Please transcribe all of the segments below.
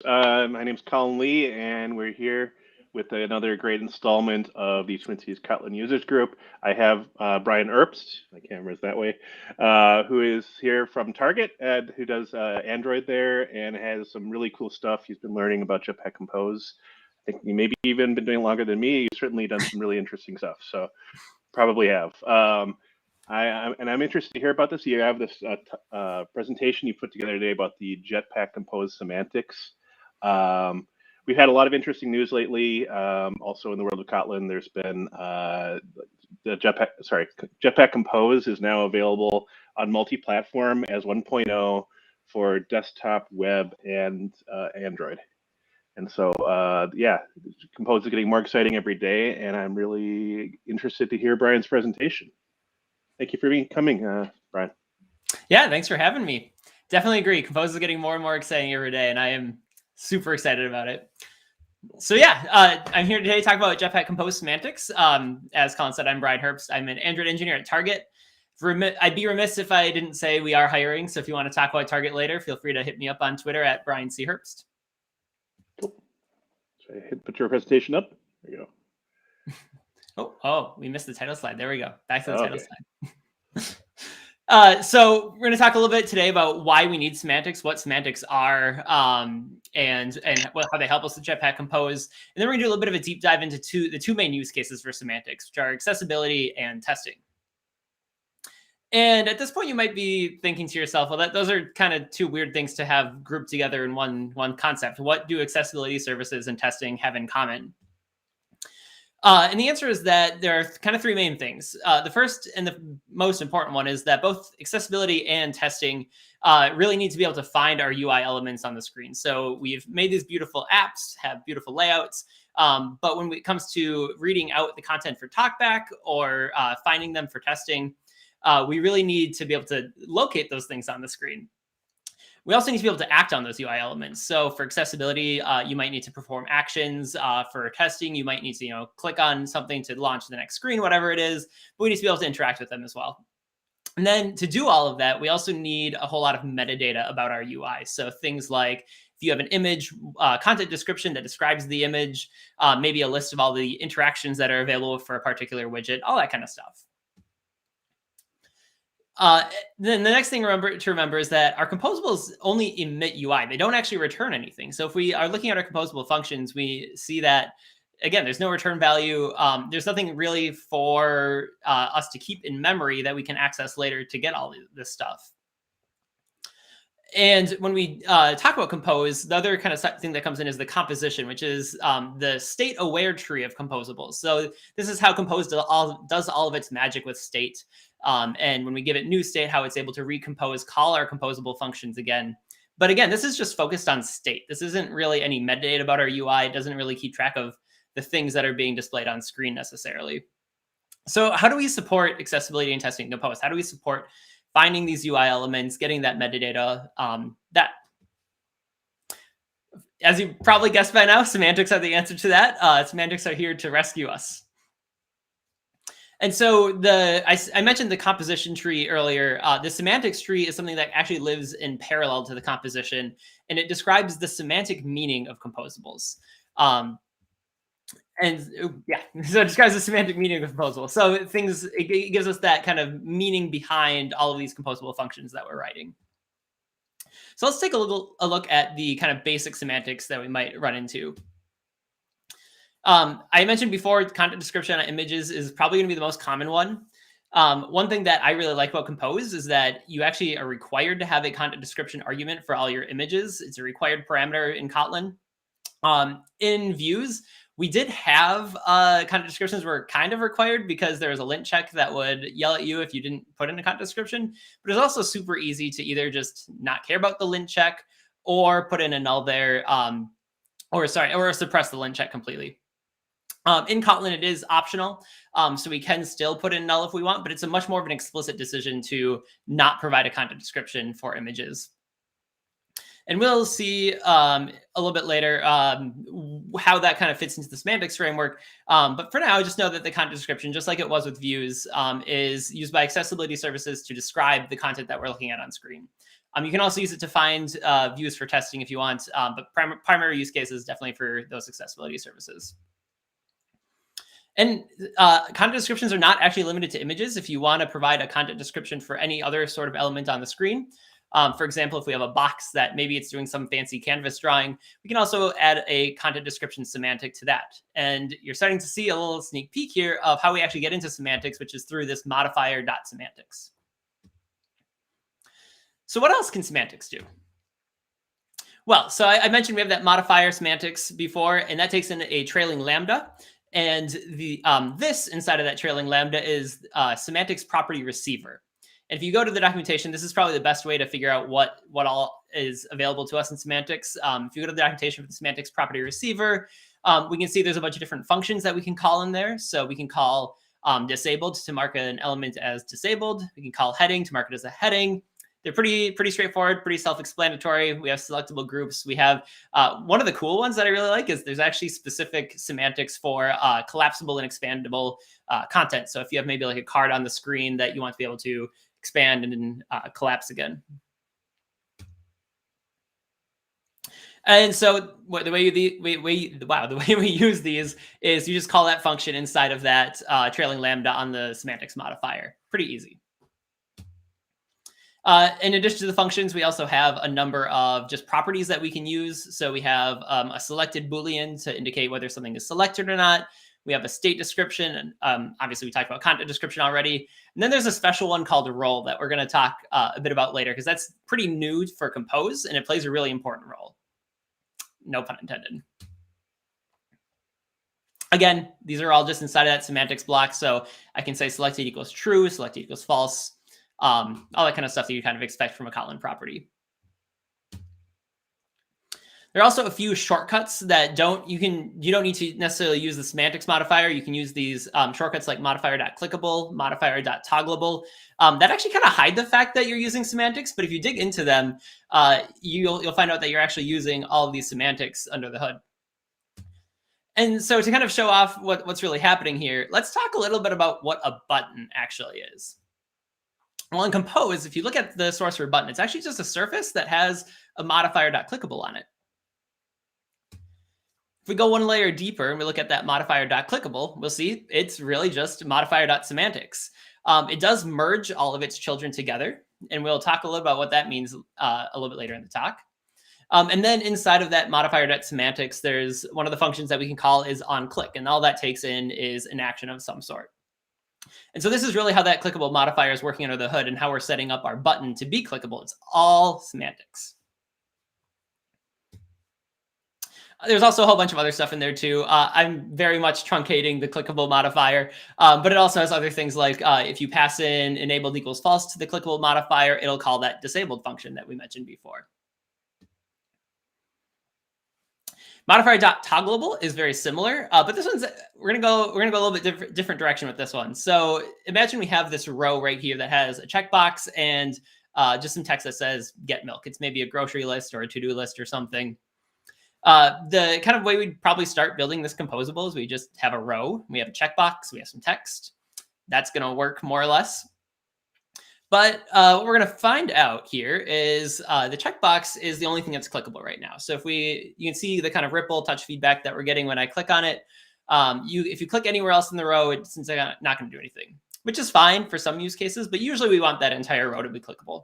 My name's Colin Lee, and we're here with another great installment of the Twin Cities Kotlin Users Group. I have Bryan Herbst, my camera's that way, who is here from Target, and who does Android there and has some really cool stuff. He's been learning about Jetpack Compose. I think he maybe even been doing longer than me. He's certainly done some really interesting stuff, so probably have. I'm interested to hear about this. You have this presentation you put together today about the Jetpack Compose semantics. We've had a lot of interesting news lately. Also in the world of Kotlin, there's been the Jetpack Compose is now available on multi-platform as 1.0 for desktop, web, and Android. And so, yeah, Compose is getting more exciting every day, and I'm really interested to hear Bryan's presentation. Thank you for coming, Bryan. Yeah, thanks for having me. Definitely agree. Compose is getting more and more exciting every day, and I am super excited about it. So yeah, I'm here today to talk about Jetpack Compose semantics. As Colin said, I'm Bryan Herbst. I'm an Android engineer at Target. I'd be remiss if I didn't say we are hiring. So if you want to talk about Target later, feel free to hit me up on Twitter at Bryan C. Herbst. Cool. So put your presentation up. There you go. Oh, we missed the title slide. There we go. Back to the title slide. So we're going to talk a little bit today about why we need semantics, what semantics are, and how they help us with Jetpack Compose. And then we're going to do a little bit of a deep dive into the two main use cases for semantics, which are accessibility and testing. And at this point, you might be thinking to yourself, well, those are kind of two weird things to have grouped together in one concept. What do accessibility services and testing have in common? And the answer is that there are kind of three main things. The first and the most important one is that both accessibility and testing really need to be able to find our UI elements on the screen. So we've made these beautiful apps, have beautiful layouts, but when it comes to reading out the content for talkback or finding them for testing, we really need to be able to locate those things on the screen. We also need to be able to act on those UI elements. So for accessibility, you might need to perform actions. For testing, you might need to click on something to launch the next screen, whatever it is. But we need to be able to interact with them as well. And then to do all of that, we also need a whole lot of metadata about our UI. So things like if you have an image, content description that describes the image, maybe a list of all the interactions that are available for a particular widget, all that kind of stuff. Then the next thing to remember is that our composables only emit UI. They don't actually return anything. So if we are looking at our composable functions, we see that, again, there's no return value. There's nothing really for us to keep in memory that we can access later to get all this stuff. And when we talk about Compose, the other kind of thing that comes in is the composition, which is the state-aware tree of composables. So this is how Compose does all of its magic with state. And when we give it new state, how it's able to recompose, call our composable functions again. But again, this is just focused on state. This isn't really any metadata about our UI. It doesn't really keep track of the things that are being displayed on screen necessarily. So how do we support accessibility and testing in Compose? How do we support finding these UI elements, getting that metadata? As you probably guessed by now, semantics are the answer to that. Semantics are here to rescue us. And so I mentioned the composition tree earlier. The semantics tree is something that actually lives in parallel to the composition, and it describes the semantic meaning of composables. So it describes the semantic meaning of composable. So it gives us that kind of meaning behind all of these composable functions that we're writing. So let's take a look at the kind of basic semantics that we might run into. I mentioned before, content description on images is probably going to be the most common one. One thing that I really like about Compose is that you actually are required to have a content description argument for all your images. It's a required parameter in Kotlin. In views, we did have content descriptions were kind of required because there was a lint check that would yell at you if you didn't put in a content description. But it's also super easy to either just not care about the lint check or put in a null there, or suppress the lint check completely. In Kotlin, it is optional, so we can still put in null if we want, but it's a much more of an explicit decision to not provide a content description for images. And we'll see a little bit later how that kind of fits into the semantics framework. But for now, just know that the content description, just like it was with views, is used by accessibility services to describe the content that we're looking at on screen. You can also use it to find views for testing if you want, but primary use case is definitely for those accessibility services. And content descriptions are not actually limited to images. If you want to provide a content description for any other sort of element on the screen, for example, if we have a box that maybe it's doing some fancy canvas drawing, we can also add a content description semantic to that. And you're starting to see a little sneak peek here of how we actually get into semantics, which is through this modifier.semantics. So what else can semantics do? Well, so I mentioned we have that modifier semantics before, and that takes in a trailing lambda. And the this inside of that trailing lambda is semantics property receiver. And if you go to the documentation, this is probably the best way to figure out what all is available to us in semantics. If you go to the documentation for the semantics property receiver, we can see there's a bunch of different functions that we can call in there. So we can call disabled to mark an element as disabled. We can call heading to mark it as a heading. They're pretty straightforward, pretty self-explanatory. We have selectable groups. We have one of the cool ones that I really like is there's actually specific semantics for collapsible and expandable content. So if you have maybe like a card on the screen that you want to be able to expand and then collapse again. And so the way we use these is you just call that function inside of that trailing lambda on the semantics modifier. Pretty easy. In addition to the functions, we also have a number of just properties that we can use. So we have a selected Boolean to indicate whether something is selected or not. We have a state description, and obviously we talked about content description already. And then there's a special one called a role that we're going to talk a bit about later, because that's pretty new for Compose, and it plays a really important role. No pun intended. Again, these are all just inside of that semantics block. So I can say selected equals true, selected equals false, all that kind of stuff that you kind of expect from a Kotlin property. There are also a few shortcuts that you don't need to necessarily use the semantics modifier. You can use these shortcuts like Modifier.clickable, Modifier.toggleable that actually kind of hide the fact that you're using semantics. But if you dig into them, you'll find out that you're actually using all of these semantics under the hood. And so to kind of show off what's really happening here, let's talk a little bit about what a button actually is. Well, in Compose, if you look at the source for a button, it's actually just a surface that has a Modifier.clickable on it. If we go one layer deeper and we look at that Modifier.clickable, we'll see it's really just Modifier.semantics. It does merge all of its children together, and we'll talk a little about what that means a little bit later in the talk. And then inside of that Modifier.semantics, there's one of the functions that we can call is onClick, and all that takes in is an action of some sort. And so this is really how that clickable modifier is working under the hood and how we're setting up our button to be clickable. It's all semantics. There's also a whole bunch of other stuff in there too. I'm very much truncating the clickable modifier, but it also has other things like if you pass in enabled equals false to the clickable modifier, it'll call that disabled function that we mentioned before. Modifier.toggleable is very similar, but this one's we're gonna go a little bit different direction with this one. So imagine we have this row right here that has a checkbox and just some text that says get milk. It's maybe a grocery list or a to-do list or something. The kind of way we'd probably start building this composable is we just have a row, we have a checkbox, we have some text. That's gonna work more or less. But what we're going to find out here is the checkbox is the only thing that's clickable right now. So if you can see the kind of ripple touch feedback that we're getting when I click on it. If you click anywhere else in the row, it's not going to do anything, which is fine for some use cases, but usually we want that entire row to be clickable.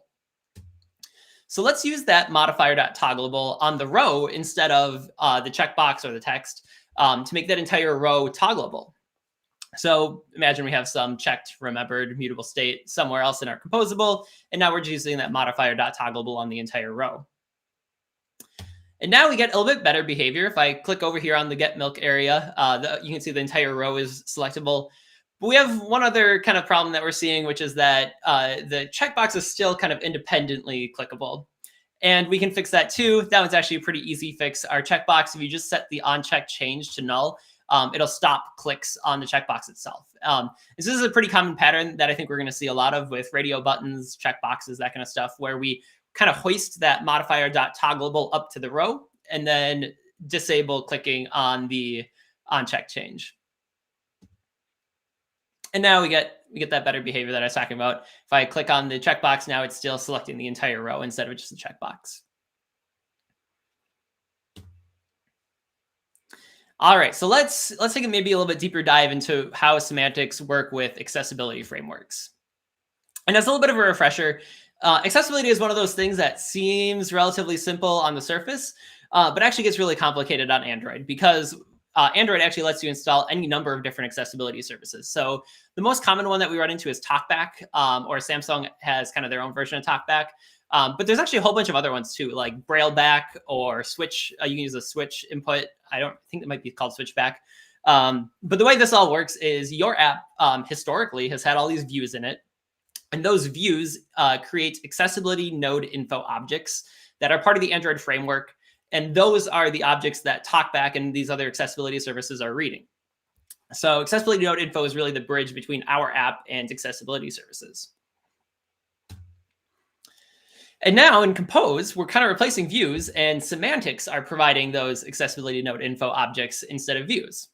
So let's use that modifier.toggleable on the row instead of the checkbox or the text to make that entire row toggleable. So imagine we have some checked, remembered, mutable state somewhere else in our composable, and now we're just using that modifier.toggleable on the entire row. And now we get a little bit better behavior. If I click over here on the get milk area, you can see the entire row is selectable. But we have one other kind of problem that we're seeing, which is that the checkbox is still kind of independently clickable. And we can fix that too. That one's actually a pretty easy fix. Our checkbox, if you just set the onCheck change to null, it'll stop clicks on the checkbox itself. This is a pretty common pattern that I think we're going to see a lot of with radio buttons, checkboxes, that kind of stuff, where we kind of hoist that modifier.toggleable up to the row and then disable clicking on the onCheck change. And now we get We get that better behavior that I was talking about. If I click on the checkbox, now it's still selecting the entire row instead of just the checkbox. All right, so let's take a maybe a little bit deeper dive into how semantics work with accessibility frameworks. And as a little bit of a refresher, accessibility is one of those things that seems relatively simple on the surface, but actually gets really complicated on Android because Android actually lets you install any number of different accessibility services. So the most common one that we run into is TalkBack, or Samsung has kind of their own version of TalkBack. But there's actually a whole bunch of other ones too, like Brailleback or Switch. You can use a Switch input. I don't think it might be called Switchback. But the way this all works is your app historically has had all these views in it. And those views create accessibility node info objects that are part of the Android framework. And those are the objects that TalkBack and these other accessibility services are reading. So accessibility node info is really the bridge between our app and accessibility services. And now in Compose, we're kind of replacing views, and semantics are providing those accessibility node info objects instead of views.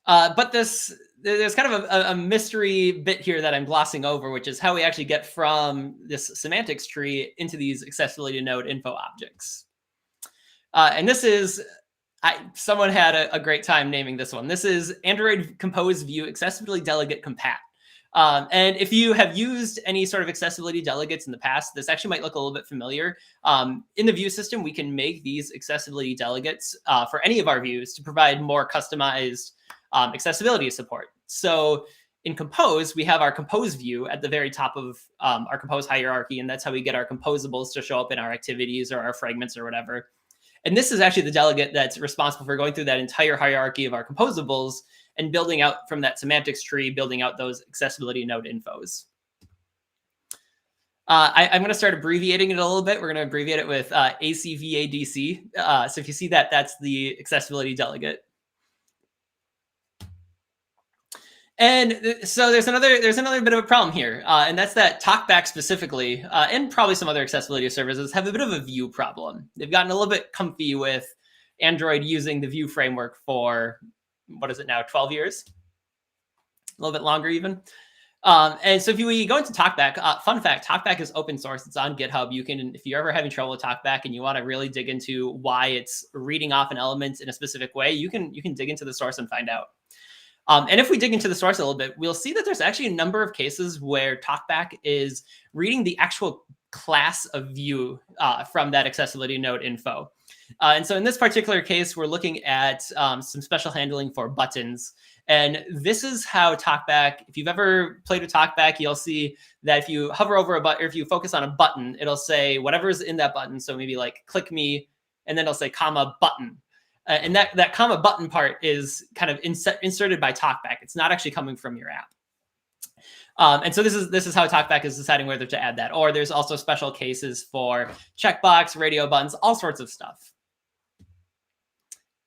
But there's kind of a mystery bit here that I'm glossing over, which is how we actually get from this semantics tree into these accessibility node info objects. And this is, someone had a great time naming this one. This is Android Compose View Accessibility Delegate Compat. And if you have used any sort of accessibility delegates in the past, this actually might look a little bit familiar. In the view system, we can make these accessibility delegates for any of our views to provide more customized accessibility support. So in Compose, we have our Compose view at the very top of our Compose hierarchy, and that's how we get our composables to show up in our activities or our fragments or whatever. And this is actually the delegate that's responsible for going through that entire hierarchy of our composables and building out from that semantics tree, building out those accessibility node infos. I'm going to start abbreviating it a little bit. We're going to abbreviate it with ACVADC. So if you see that, that's the accessibility delegate. And so there's another bit of a problem here, and that's that TalkBack specifically, and probably some other accessibility services have a bit of a view problem. They've gotten a little bit comfy with Android using the view framework for, what is it now, 12 years? A little bit longer even. And so if you go into TalkBack, fun fact, TalkBack is open source. It's on GitHub. You can, if you're ever having trouble with TalkBack and you want to really dig into why it's reading off an element in a specific way, you can dig into the source and find out. And if we dig into the source a little bit, we'll see that there's actually a number of cases where TalkBack is reading the actual class of view from that accessibility node info. And so in this particular case, we're looking at some special handling for buttons. And this is how TalkBack, if you've ever played with TalkBack, you'll see that if you hover over a button, or if you focus on a button, it'll say whatever's in that button. So maybe like click me, and then it'll say comma button. And that comma button part is kind of inserted by TalkBack. It's not actually coming from your app. And so this is how TalkBack is deciding whether to add that. Or there's also special cases for checkbox, radio buttons, all sorts of stuff.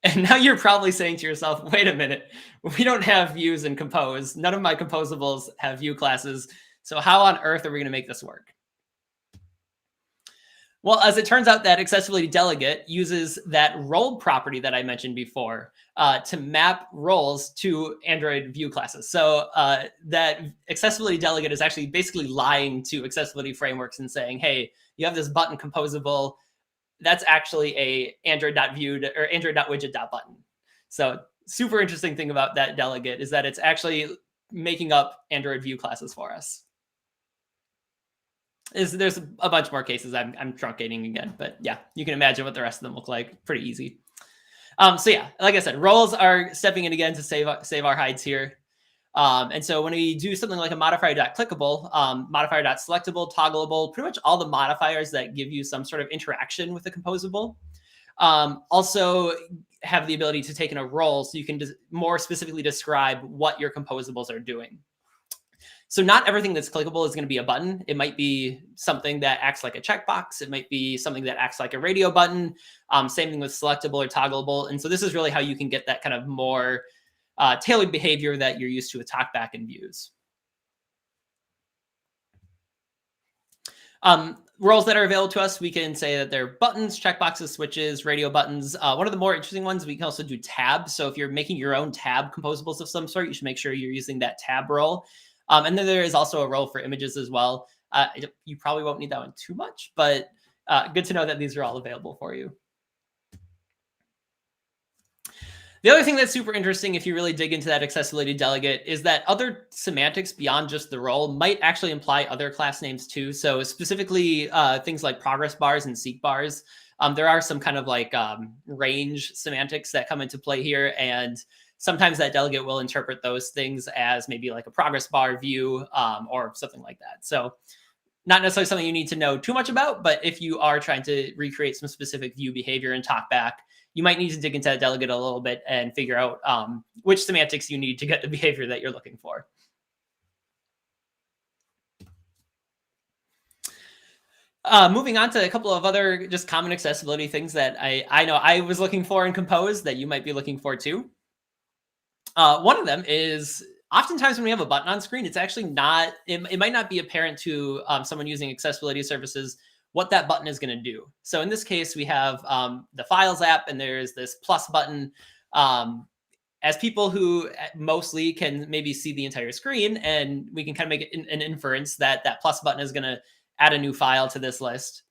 And now you're probably saying to yourself, wait a minute, we don't have views in Compose. None of my composables have view classes. So how on earth are we going to make this work? Well, as it turns out, that accessibility delegate uses that role property that I mentioned before to map roles to Android view classes. So that accessibility delegate is actually basically lying to accessibility frameworks and saying, hey, you have this button composable. That's actually a Android.viewed or Android.widget.button. So super interesting thing about that delegate is that it's actually making up Android view classes for us. There's a bunch more cases. I'm truncating again, but yeah, you can imagine what the rest of them look like. Pretty easy. So yeah, like I said, roles are stepping in again to save our hides here. And so when we do something like a Modifier.clickable, Modifier.selectable, toggleable, pretty much all the modifiers that give you some sort of interaction with the composable, also have the ability to take in a role so you can more specifically describe what your composables are doing. So not everything that's clickable is going to be a button. It might be something that acts like a checkbox. It might be something that acts like a radio button. Same thing with selectable or toggleable. And so this is really how you can get that kind of more tailored behavior that you're used to with TalkBack and views. roles that are available to us, we can say that they're buttons, checkboxes, switches, radio buttons. One of the more interesting ones, we can also do tabs. So if you're making your own tab composables of some sort, you should make sure you're using that tab role. And then there is also a role for images as well. You probably won't need that one too much, but good to know that these are all available for you. The other thing that's super interesting, if you really dig into that accessibility delegate, is that other semantics beyond just the role might actually imply other class names too. So specifically things like progress bars and seek bars. There are some kind of like range semantics that come into play here. And sometimes that delegate will interpret those things as maybe like a progress bar view or something like that. So not necessarily something you need to know too much about, but if you are trying to recreate some specific view behavior in TalkBack, you might need to dig into that delegate a little bit and figure out which semantics you need to get the behavior that you're looking for. Moving on to a couple of other just common accessibility things that I know I was looking for in Compose that you might be looking for too. One of them is oftentimes when we have a button on screen, it's actually not, it might not be apparent to someone using accessibility services what that button is going to do. So in this case, we have the Files app, and there's this plus button. As people who mostly can maybe see the entire screen, and we can kind of make an inference that that plus button is going to add a new file to this list.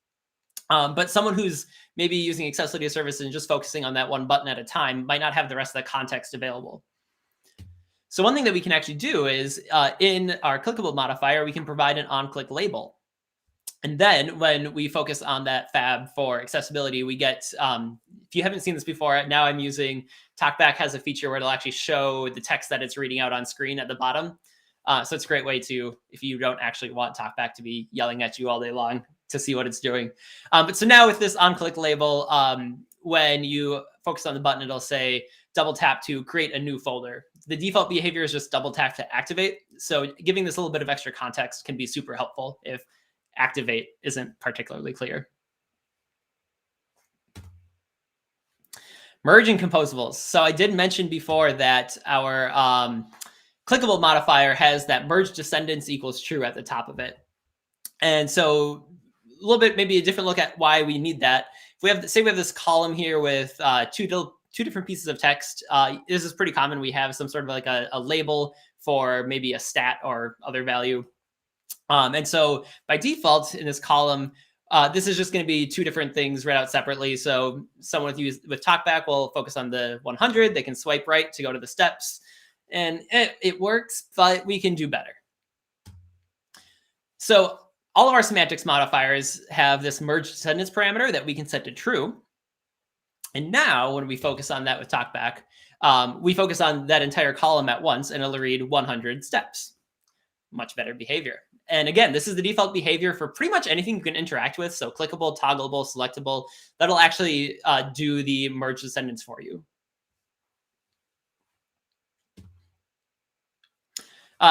But someone who's maybe using accessibility services and just focusing on that one button at a time might not have the rest of the context available. So one thing that we can actually do is in our clickable modifier, we can provide an on-click label. And then when we focus on that fab for accessibility, we get, if you haven't seen this before, now I'm using, TalkBack has a feature where it'll actually show the text that it's reading out on screen at the bottom. So it's a great way to, if you don't actually want TalkBack to be yelling at you all day long, to see what it's doing. But so now with this on-click label, when you focus on the button, it'll say double tap to create a new folder. The default behavior is just double tap to activate. So giving this a little bit of extra context can be super helpful if activate isn't particularly clear. Merging composables. So I did mention before that our clickable modifier has that merge descendants equals true at the top of it. And so a little bit, maybe a different look at why we need that. If we have, say we have this column here with two different pieces of text, this is pretty common. We have some sort of like a label for maybe a stat or other value. And so by default in this column, this is just going to be two different things read out separately. So someone with TalkBack will focus on the 100. They can swipe right to go to the steps, and it works, but we can do better. So all of our semantics modifiers have this merge descendants parameter that we can set to true. And now when we focus on that with TalkBack, we focus on that entire column at once, and it'll read 100 steps. Much better behavior. And again, this is the default behavior for pretty much anything you can interact with. So clickable, toggleable, selectable, that'll actually do the merge descendants for you.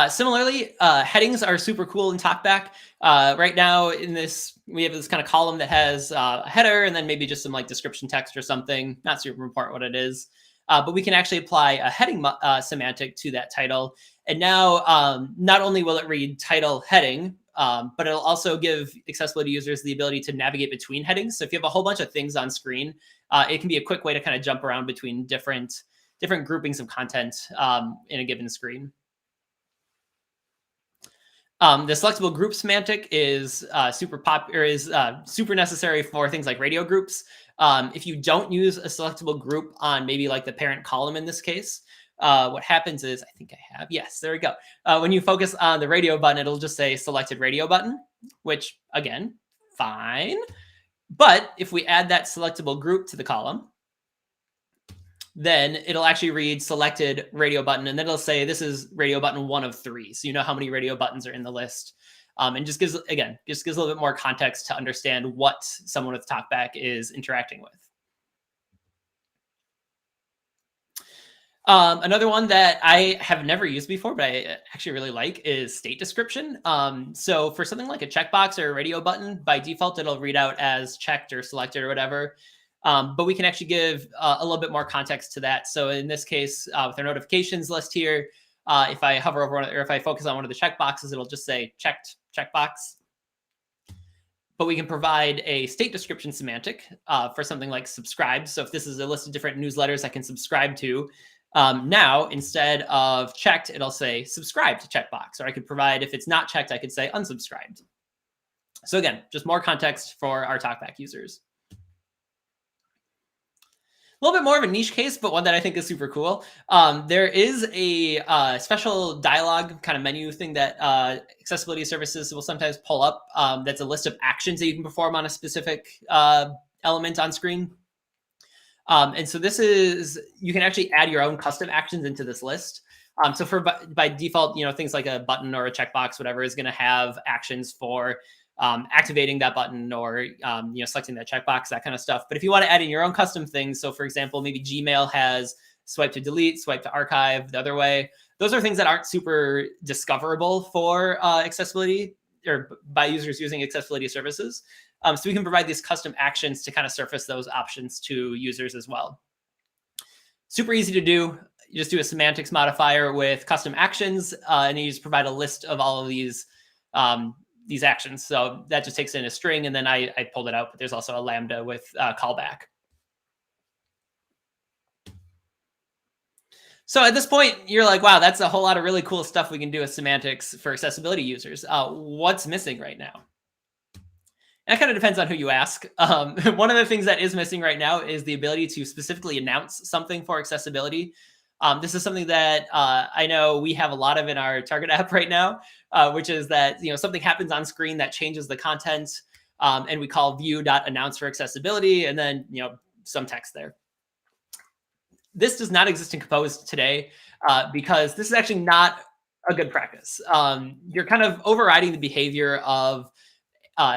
Similarly, headings are super cool in TalkBack. Right now in this, we have this kind of column that has a header and then maybe just some like description text or something. Not super important what it is. But we can actually apply a heading semantic to that title. And now not only will it read title heading, but it'll also give accessibility users the ability to navigate between headings. So if you have a whole bunch of things on screen, it can be a quick way to kind of jump around between different groupings of content in a given screen. The selectable group semantic is super necessary for things like radio groups. If you don't use a selectable group on maybe like the parent column in this case, what happens is, I think I have, yes, there we go. When you focus on the radio button, it'll just say selected radio button, which again, fine. But if we add that selectable group to the column, then it'll actually read selected radio button, and then it'll say this is radio button 1 of 3. So you know how many radio buttons are in the list. And just gives a little bit more context to understand what someone with TalkBack is interacting with. Another one that I have never used before, but I actually really like, is state description. So for something like a checkbox or a radio button, by default, it'll read out as checked or selected or whatever. But we can actually give a little bit more context to that. So in this case, with our notifications list here, if I hover over or if I focus on one of the checkboxes, it'll just say checked checkbox. but we can provide a state description semantic for something like subscribe. So if this is a list of different newsletters I can subscribe to, now instead of checked, it'll say subscribe to checkbox. Or I could provide, if it's not checked, I could say unsubscribed. So again, just more context for our TalkBack users. A little bit more of a niche case, but one that I think is super cool. There is a special dialogue kind of menu thing that accessibility services will sometimes pull up. That's a list of actions that you can perform on a specific element on screen. And so this is, you can actually add your own custom actions into this list. So for by default, things like a button or a checkbox, whatever, is going to have actions for activating that button or selecting that checkbox, that kind of stuff. But if you want to add in your own custom things, so for example, maybe Gmail has swipe to delete, swipe to archive the other way. Those are things that aren't super discoverable for accessibility or by users using accessibility services. So we can provide these custom actions to kind of surface those options to users as well. Super easy to do. You just do a semantics modifier with custom actions, and you just provide a list of all of these actions. So that just takes in a string, and then I pulled it out, but there's also a Lambda with callback. So at this point, you're like, wow, that's a whole lot of really cool stuff we can do with semantics for accessibility users. What's missing right now? And it kind of depends on who you ask. One of the things that is missing right now is the ability to specifically announce something for accessibility. This is something that I know we have a lot of in our Target app right now, which is that something happens on screen that changes the content, and we call view.announce for accessibility, and then some text there. This does not exist in Compose today because this is actually not a good practice. You're kind of overriding the behavior of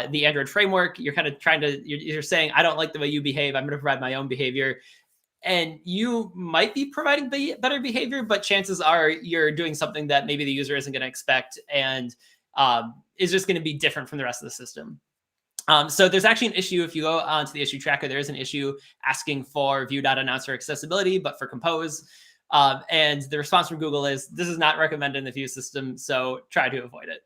the Android framework. You're kind of you're saying, I don't like the way you behave. I'm going to provide my own behavior. And you might be providing better behavior, but chances are you're doing something that maybe the user isn't going to expect and is just going to be different from the rest of the system. So there's actually an issue. If you go onto the issue tracker, there is an issue asking for view.announce for accessibility, but for Compose. And the response from Google is, this is not recommended in the View system, so try to avoid it.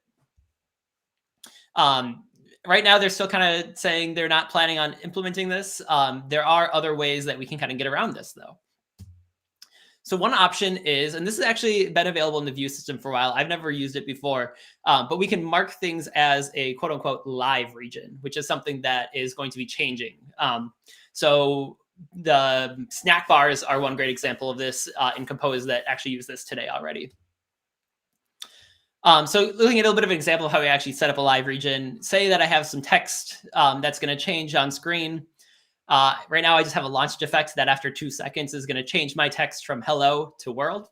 Right now, they're still kind of saying they're not planning on implementing this. There are other ways that we can kind of get around this, though. So one option is, and this has actually been available in the View system for a while. I've never used it before, but we can mark things as a quote unquote live region, which is something that is going to be changing. So the snack bars are one great example of this in Compose that actually use this today already. So looking at a little bit of an example of how we actually set up a live region, say that I have some text that's going to change on screen. Right now, I just have a launched effect that after 2 seconds is going to change my text from hello to world.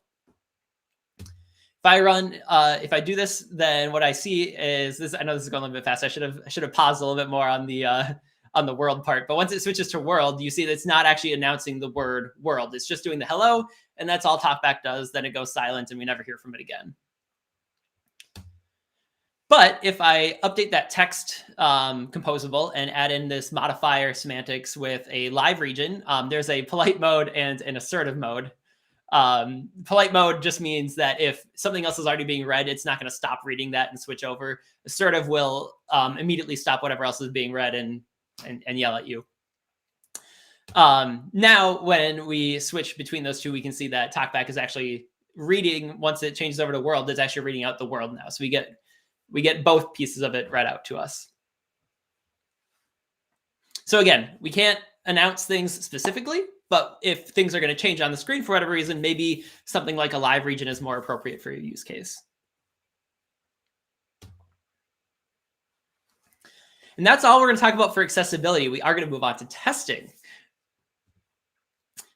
If I do this, then what I see is this. I know this is going a little bit fast. I should have paused a little bit more on the world part. But once it switches to world, you see that it's not actually announcing the word world. It's just doing the hello, and that's all TalkBack does. Then it goes silent, and we never hear from it again. But if I update that text composable and add in this modifier semantics with a live region, there's a polite mode and an assertive mode. Polite mode just means that if something else is already being read, it's not going to stop reading that and switch over. Assertive will immediately stop whatever else is being read and yell at you. Now, when we switch between those two, we can see that TalkBack is actually reading, once it changes over to world, it's actually reading out the world now. So we get both pieces of it read out to us. So again, we can't announce things specifically, but if things are going to change on the screen for whatever reason, maybe something like a live region is more appropriate for your use case. And that's all we're going to talk about for accessibility. We are going to move on to testing.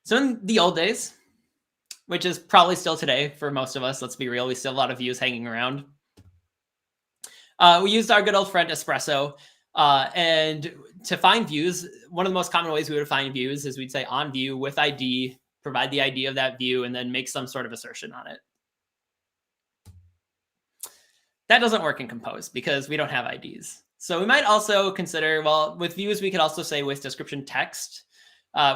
So in the old days, which is probably still today for most of us, let's be real, we still have a lot of views hanging around. We used our good old friend Espresso, and to find views, one of the most common ways we would find views is we'd say on view with ID, provide the ID of that view, and then make some sort of assertion on it. That doesn't work in Compose because we don't have IDs. So we might also consider, well, with views, we could also say with description text,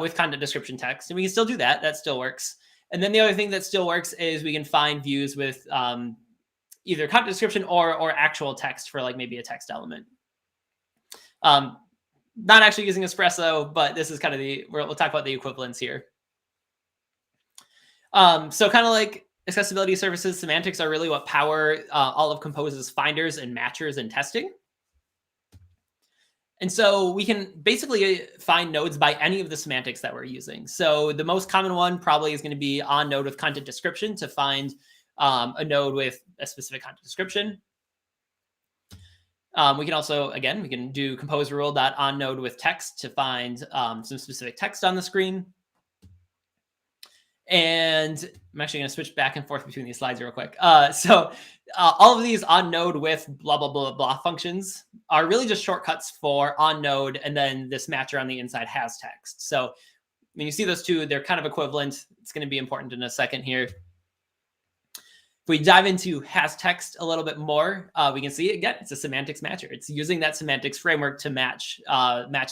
with content description text, and we can still do that. That still works. And then the other thing that still works is we can find views with either content description or actual text for like maybe a text element. Not actually using Espresso, but this is kind of we'll talk about the equivalents here. So kind of like accessibility services, semantics are really what power all of Compose's finders and matchers and testing. And so we can basically find nodes by any of the semantics that we're using. So the most common one probably is going to be on node with content description to find a node with a specific content description. We can also, again, we can do compose rule.on node with text to find some specific text on the screen. And I'm actually going to switch back and forth between these slides real quick. So all of these on node with blah, blah, blah, blah functions are really just shortcuts for on node. And then this matcher on the inside has text. So when you see those two, they're kind of equivalent. It's going to be important in a second here. If we dive into has text a little bit more, we can see, again, it's a semantics matcher. It's using that semantics framework to match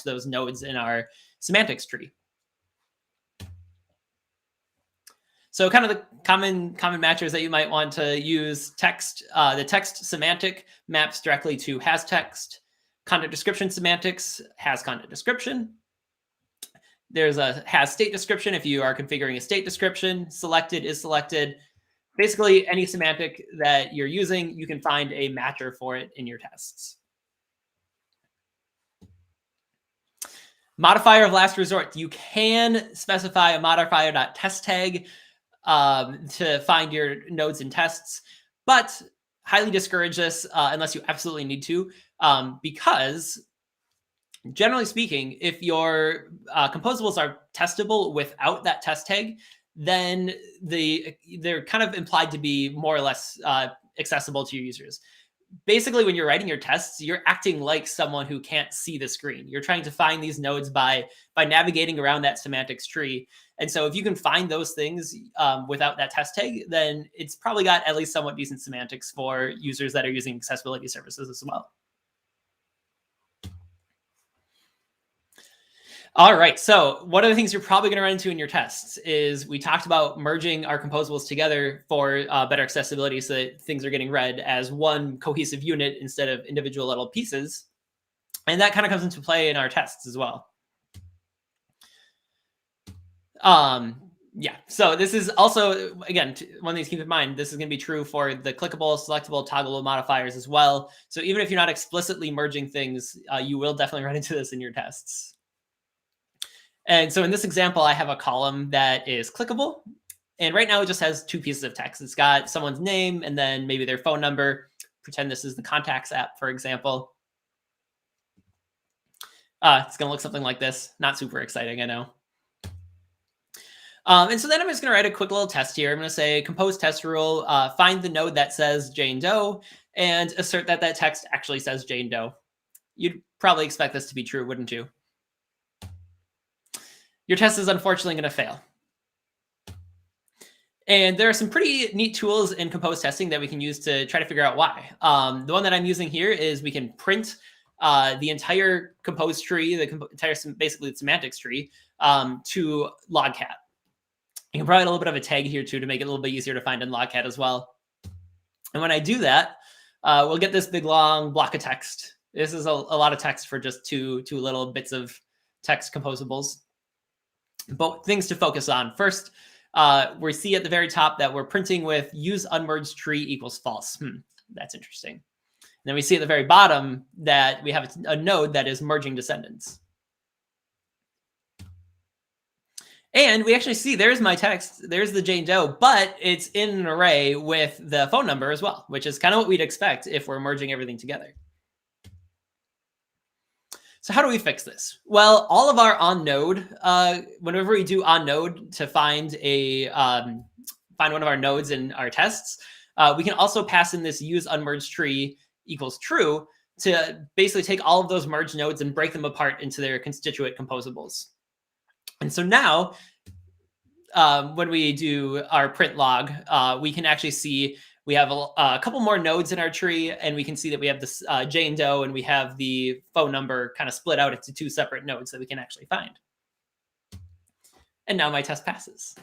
those nodes in our semantics tree. So kind of the common matchers that you might want to use: text. The text semantic maps directly to has text. Content description semantics has content description. There's a has state description if you are configuring a state description. Selected is selected. Basically, any semantic that you're using, you can find a matcher for it in your tests. Modifier of last resort. You can specify a modifier.test tag to find your nodes and tests, but highly discourage this unless you absolutely need to, because generally speaking, if your composables are testable without that test tag, then they're kind of implied to be more or less accessible to your users. Basically, when you're writing your tests, you're acting like someone who can't see the screen. You're trying to find these nodes by navigating around that semantics tree. And so if you can find those things without that test tag, then it's probably got at least somewhat decent semantics for users that are using accessibility services as well. All right, so one of the things you're probably going to run into in your tests is we talked about merging our composables together for better accessibility so that things are getting read as one cohesive unit instead of individual little pieces. And that kind of comes into play in our tests as well. Yeah, so this is also, again, one thing to keep in mind, this is going to be true for the clickable, selectable, toggleable modifiers as well. So even if you're not explicitly merging things, you will definitely run into this in your tests. And so in this example, I have a column that is clickable. And right now it just has two pieces of text. It's got someone's name and then maybe their phone number. Pretend this is the contacts app, for example. It's going to look something like this. Not super exciting, I know. And so then I'm just going to write a quick little test here. I'm going to say compose test rule, find the node that says Jane Doe, and assert that that text actually says Jane Doe. You'd probably expect this to be true, wouldn't you? Your test is unfortunately going to fail. And there are some pretty neat tools in Compose testing that we can use to try to figure out why. The one that I'm using here is we can print the entire Compose tree, basically the semantics tree, to logcat. You can provide a little bit of a tag here too to make it a little bit easier to find in logcat as well. And when I do that, we'll get this big long block of text. This is a lot of text for just two little bits of text composables. But things to focus on. First, we see at the very top that we're printing with use unmerged tree equals false. That's interesting. And then we see at the very bottom that we have a node that is merging descendants. And we actually see there's my text, there's the Jane Doe, but it's in an array with the phone number as well, which is kind of what we'd expect if we're merging everything together. So how do we fix this? Well, all of our on node, whenever we do on node to find one of our nodes in our tests, we can also pass in this use unmerged tree equals true to basically take all of those merged nodes and break them apart into their constituent composables. And so now, when we do our print log, we can actually see we have a couple more nodes in our tree, and we can see that we have this Jane Doe and we have the phone number kind of split out into two separate nodes that we can actually find. And now my test passes.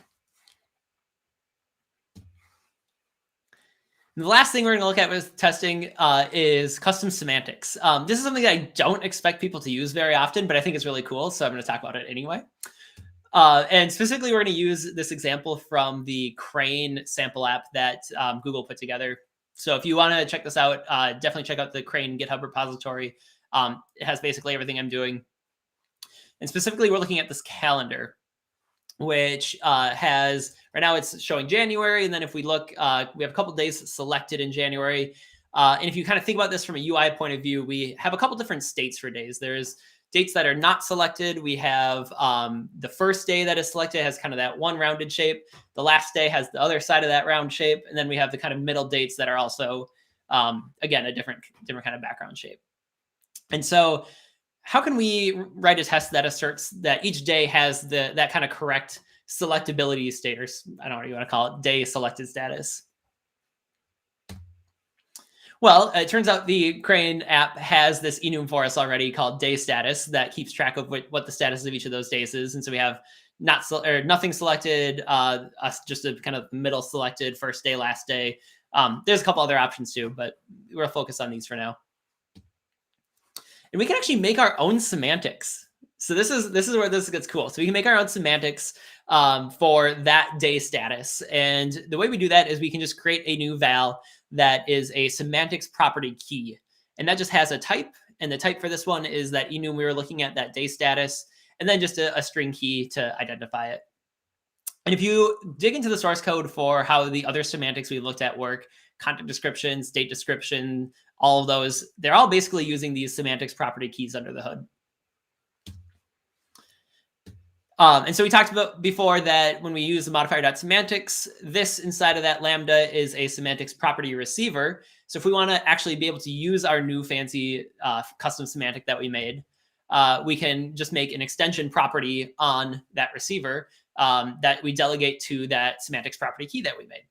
The last thing we're going to look at with testing is custom semantics. This is something that I don't expect people to use very often, but I think it's really cool, so I'm going to talk about it anyway. And specifically, we're going to use this example from the Crane sample app that Google put together. So if you want to check this out, definitely check out the Crane GitHub repository. It has basically everything I'm doing. And specifically, we're looking at this calendar, which has, right now it's showing January. And then if we look, we have a couple days selected in January. And if you kind of think about this from a UI point of view, we have a couple different states for days. There's dates that are not selected. We have the first day that is selected has kind of that one rounded shape. The last day has the other side of that round shape. And then we have the kind of middle dates that are also, again, a different kind of background shape. And so how can we write a test that asserts that each day has that kind of correct selectability state, or I don't know what you want to call it, day selected status? Well, it turns out the Crane app has this enum for us already called day status that keeps track of what the status of each of those days is. And so we have nothing selected, just a kind of middle selected, first day, last day. There's a couple other options too, but we'll focus on these for now. And we can actually make our own semantics. So this is where this gets cool. So we can make our own semantics for that day status. And the way we do that is we can just create a new val that is a semantics property key. And that just has a type. And the type for this one is that enum we were looking at, that day status, and then just a string key to identify it. And if you dig into the source code for how the other semantics we looked at work, content description, state description, all of those, they're all basically using these semantics property keys under the hood. And so we talked about before that when we use the modifier.semantics, this inside of that lambda is a semantics property receiver. So if we want to actually be able to use our new fancy custom semantic that we made, we can just make an extension property on that receiver that we delegate to that semantics property key that we made.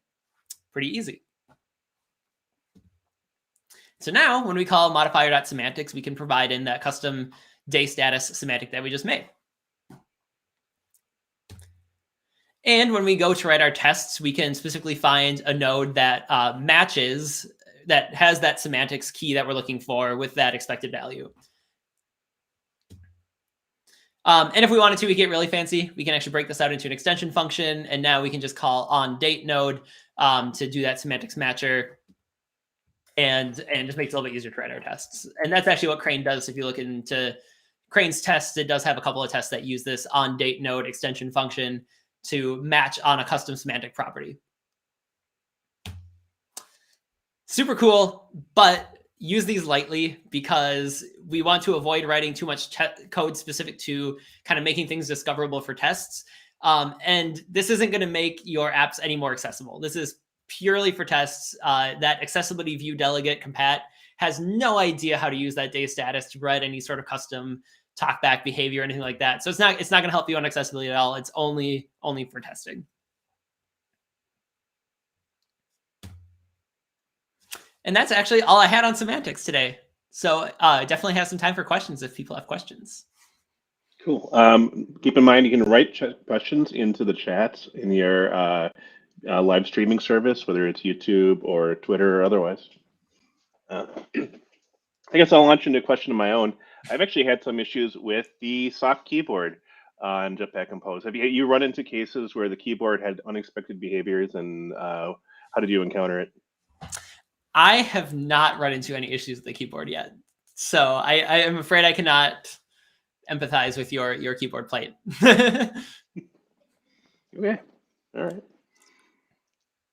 Pretty easy. So now when we call modifier.semantics, we can provide in that custom day status semantic that we just made. And when we go to write our tests, we can specifically find a node that matches, that has that semantics key that we're looking for with that expected value. And if we wanted to, we get really fancy. We can actually break this out into an extension function. And now we can just call on date node to do that semantics matcher and just makes it a little bit easier to write our tests. And that's actually what Crane does. If you look into Crane's tests, it does have a couple of tests that use this on date node extension function to match on a custom semantic property. Super cool, but use these lightly because we want to avoid writing too much code specific to kind of making things discoverable for tests. And this isn't going to make your apps any more accessible. This is purely for tests. That accessibility view delegate compat has no idea how to use that day status to write any sort of custom talkback behavior or anything like that. So it's not going to help you on accessibility at all. It's only for testing. And that's actually all I had on semantics today. So definitely have some time for questions if people have questions. Cool. Keep in mind, you can write questions into the chat in your live streaming service, whether it's YouTube or Twitter or otherwise. I guess I'll launch into a question of my own. I've actually had some issues with the soft keyboard on Jetpack Compose. Have you run into cases where the keyboard had unexpected behaviors, and how did you encounter it? I have not run into any issues with the keyboard yet. So I am afraid I cannot empathize with your keyboard plate. Okay. All right.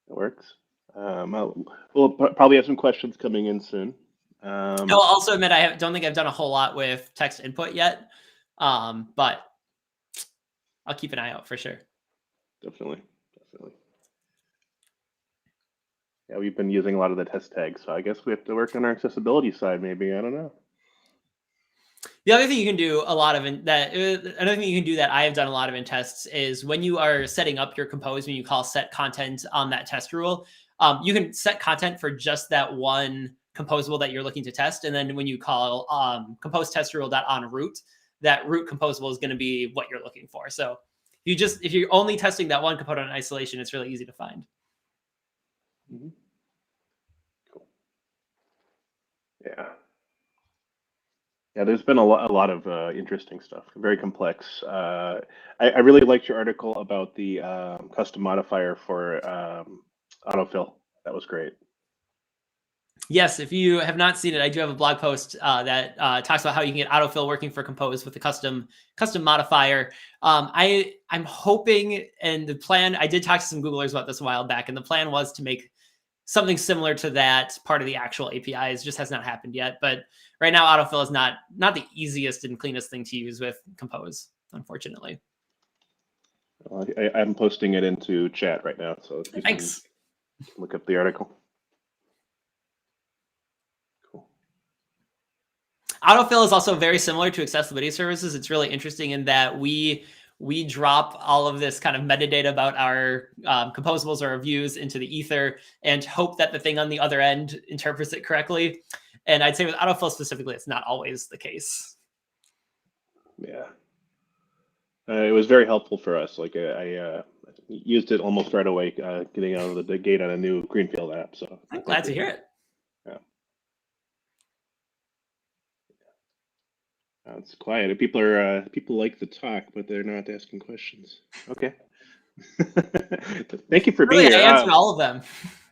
That works. We'll probably have some questions coming in soon. I'll also admit I don't think I've done a whole lot with text input yet, but I'll keep an eye out for sure. Definitely. Yeah, we've been using a lot of the test tags, so I guess we have to work on our accessibility side, maybe. I don't know. The other thing you can do another thing you can do that I have done a lot of in tests is when you are setting up your compose, when you call set content on that test rule, you can set content for just that one composable that you're looking to test. And then when you call compose test rule.onRoot, that root composable is going to be what you're looking for. So if you're only testing that one component in isolation, it's really easy to find. Mm-hmm. Yeah. Yeah, there's been a lot of interesting stuff, very complex. I really liked your article about the custom modifier for autofill. That was great. Yes, if you have not seen it, I do have a blog post that talks about how you can get autofill working for Compose with a custom modifier. I'm hoping, and the plan, I did talk to some Googlers about this a while back, and the plan was to make something similar to that part of the actual APIs. Just has not happened yet. But right now, autofill is not the easiest and cleanest thing to use with Compose, unfortunately. Well, I'm posting it into chat right now, so you Thanks. can look up the article. Cool. Autofill is also very similar to accessibility services. It's really interesting in that we drop all of this kind of metadata about our composables or our views into the ether and hope that the thing on the other end interprets it correctly. And I'd say with autofill specifically, it's not always the case. Yeah. It was very helpful for us. Like I used it almost right away, getting out of the gate on a new Greenfield app. So I'm glad to hear it. Yeah. It's quiet. People like to talk, but they're not asking questions. Okay. Thank you for being Really, here. I answered all of them.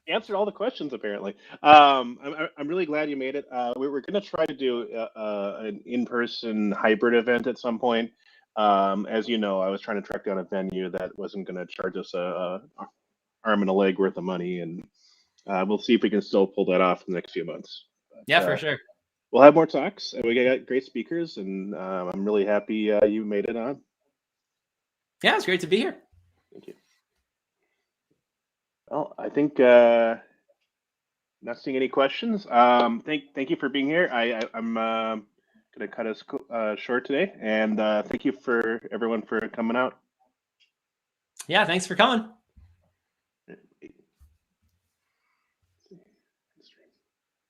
Answered all the questions apparently. I'm really glad you made it. We were going to try to do an in-person hybrid event at some point. As you know, I was trying to track down a venue that wasn't going to charge us a arm and a leg worth of money, and we'll see if we can still pull that off in the next few months. But, yeah, for sure. We'll have more talks. We got great speakers, and I'm really happy you made it on. Yeah, it's great to be here. Thank you. Well, I think not seeing any questions. Thank you for being here. I'm going to cut us short today, and thank you for everyone for coming out. Yeah, thanks for coming.